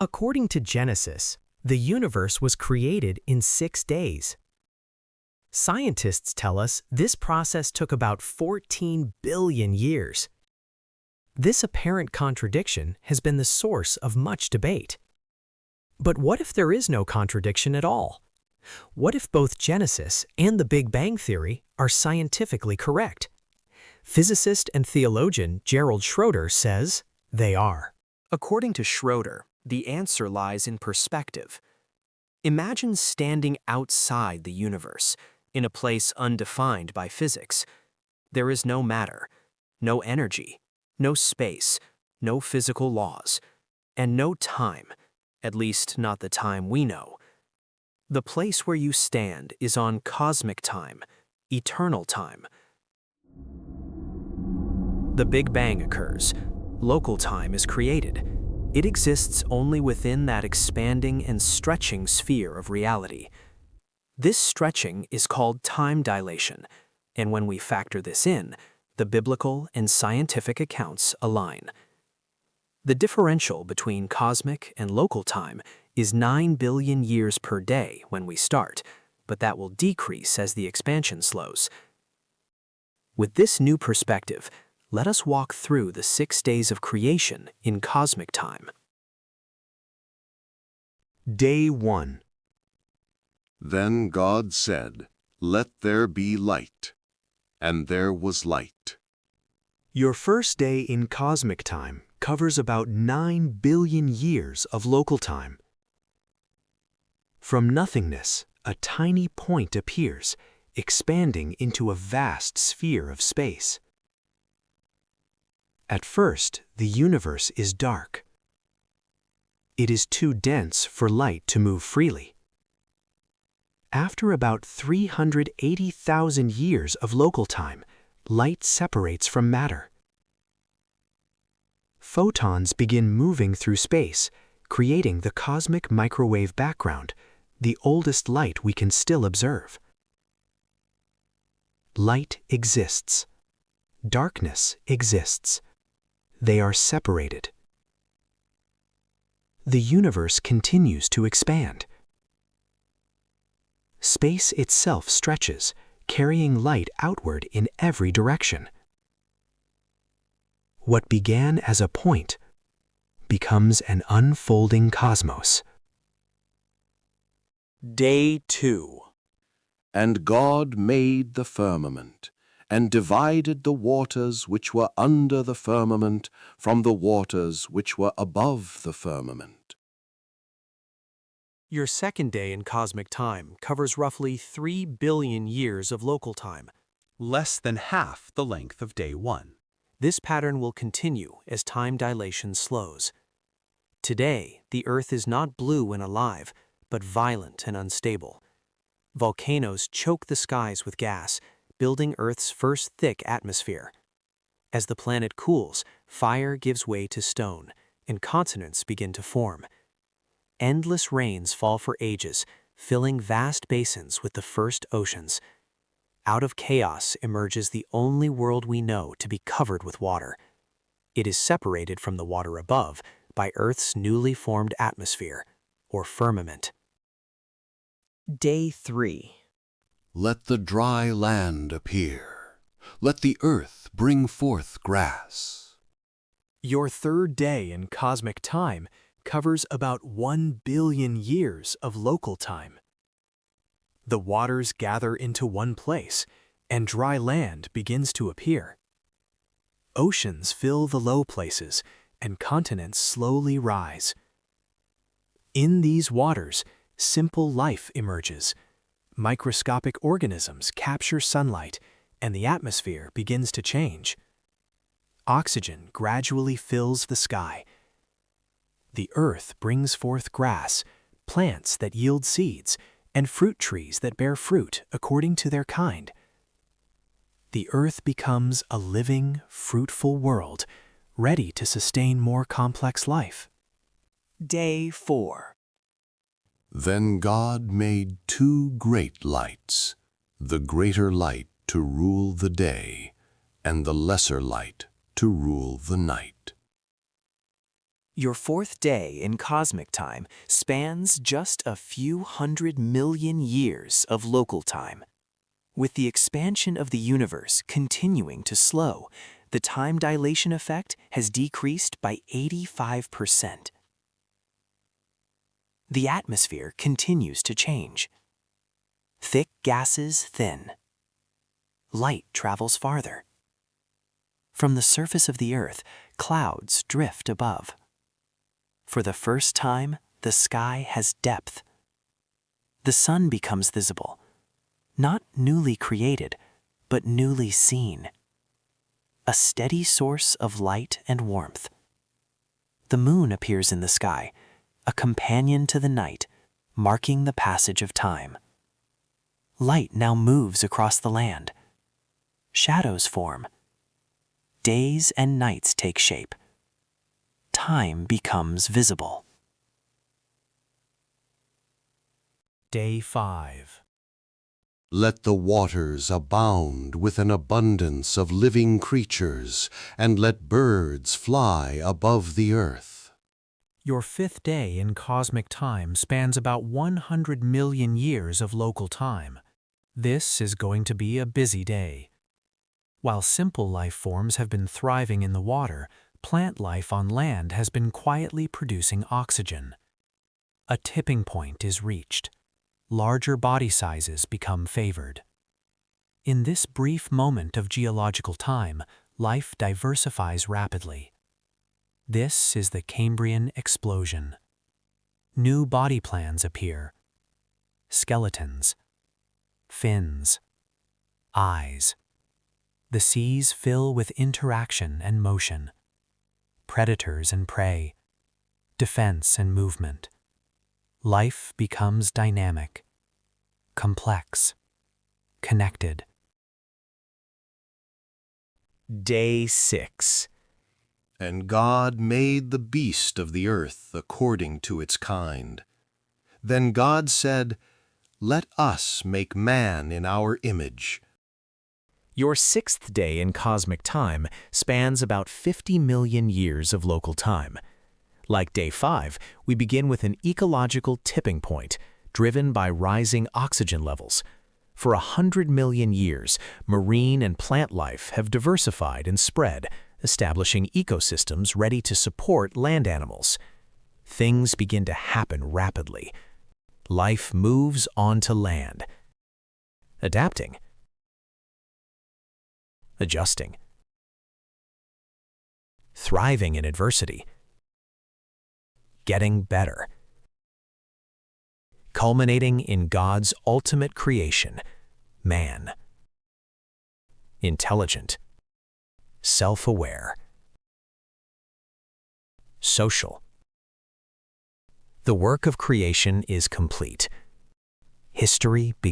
According to Genesis, the universe was created in 6 days. Scientists tell us this process took about 14 billion years. This apparent contradiction has been the source of much debate. But what if there is no contradiction at all? What if both Genesis and the Big Bang Theory are scientifically correct? Physicist and theologian Gerald Schroeder says they are. According to Schroeder, the answer lies in perspective. Imagine standing outside the universe, in a place undefined by physics. There is no matter, no energy, no space, no physical laws, and no time, at least not the time we know. The place where you stand is on cosmic time, eternal time. The Big Bang occurs. Local time is created. It exists only within that expanding and stretching sphere of reality. This stretching is called time dilation, and when we factor this in, the biblical and scientific accounts align. The differential between cosmic and local time is 9 billion years per day when we start, but that will decrease as the expansion slows. With this new perspective, let us walk through the 6 days of creation in cosmic time. Day 1. Then God said, "Let there be light." And there was light. Your first day in cosmic time covers about 9 billion years of local time. From nothingness, a tiny point appears, expanding into a vast sphere of space. At first, the universe is dark. It is too dense for light to move freely. After about 380,000 years of local time, light separates from matter. Photons begin moving through space, creating the cosmic microwave background, the oldest light we can still observe. Light exists. Darkness exists. They are separated. The universe continues to expand. Space itself stretches, carrying light outward in every direction. What began as a point becomes an unfolding cosmos. Day 2. And God made the firmament, and divided the waters which were under the firmament from the waters which were above the firmament. Your second day in cosmic time covers roughly 3 billion years of local time, less than half the length of day 1. This pattern will continue as time dilation slows. Today, the Earth is not blue and alive, but violent and unstable. Volcanoes choke the skies with gas, building Earth's first thick atmosphere. As the planet cools, fire gives way to stone, and continents begin to form. Endless rains fall for ages, filling vast basins with the first oceans. Out of chaos emerges the only world we know to be covered with water. It is separated from the water above by Earth's newly formed atmosphere, or firmament. Day 3. Let the dry land appear. Let the earth bring forth grass. Your third day in cosmic time covers about 1 billion years of local time. The waters gather into one place, and dry land begins to appear. Oceans fill the low places, and continents slowly rise. In these waters, simple life emerges. Microscopic organisms capture sunlight, and the atmosphere begins to change. Oxygen gradually fills the sky. The earth brings forth grass, plants that yield seeds, and fruit trees that bear fruit according to their kind. The earth becomes a living, fruitful world, ready to sustain more complex life. Day 4. Then God made 2 great lights, the greater light to rule the day, and the lesser light to rule the night. Your fourth day in cosmic time spans just a few 100 million years of local time. With the expansion of the universe continuing to slow, the time dilation effect has decreased by 85%. The atmosphere continues to change. Thick gases thin. Light travels farther. From the surface of the Earth, clouds drift above. For the first time, the sky has depth. The sun becomes visible, not newly created, but newly seen. A steady source of light and warmth. The moon appears in the sky, a companion to the night, marking the passage of time. Light now moves across the land. Shadows form. Days and nights take shape. Time becomes visible. Day 5. Let the waters abound with an abundance of living creatures, and let birds fly above the earth. Your fifth day in cosmic time spans about 100 million years of local time. This is going to be a busy day. While simple life forms have been thriving in the water, plant life on land has been quietly producing oxygen. A tipping point is reached. Larger body sizes become favored. In this brief moment of geological time, life diversifies rapidly. This is the Cambrian explosion. New body plans appear. Skeletons, fins, eyes. The seas fill with interaction and motion. Predators and prey, defense and movement. Life becomes dynamic, complex, connected. Day 6. And God made the beast of the earth according to its kind. Then God said, "Let us make man in our image." Your sixth day in cosmic time spans about 50 million years of local time. Like day 5, we begin with an ecological tipping point, driven by rising oxygen levels. For 100 million years, marine and plant life have diversified and spread, establishing ecosystems ready to support land animals. Things begin to happen rapidly. Life moves onto land, adapting, adjusting, thriving in adversity, getting better, culminating in God's ultimate creation, man. Intelligent, self-aware, social. The work of creation is complete. History begins.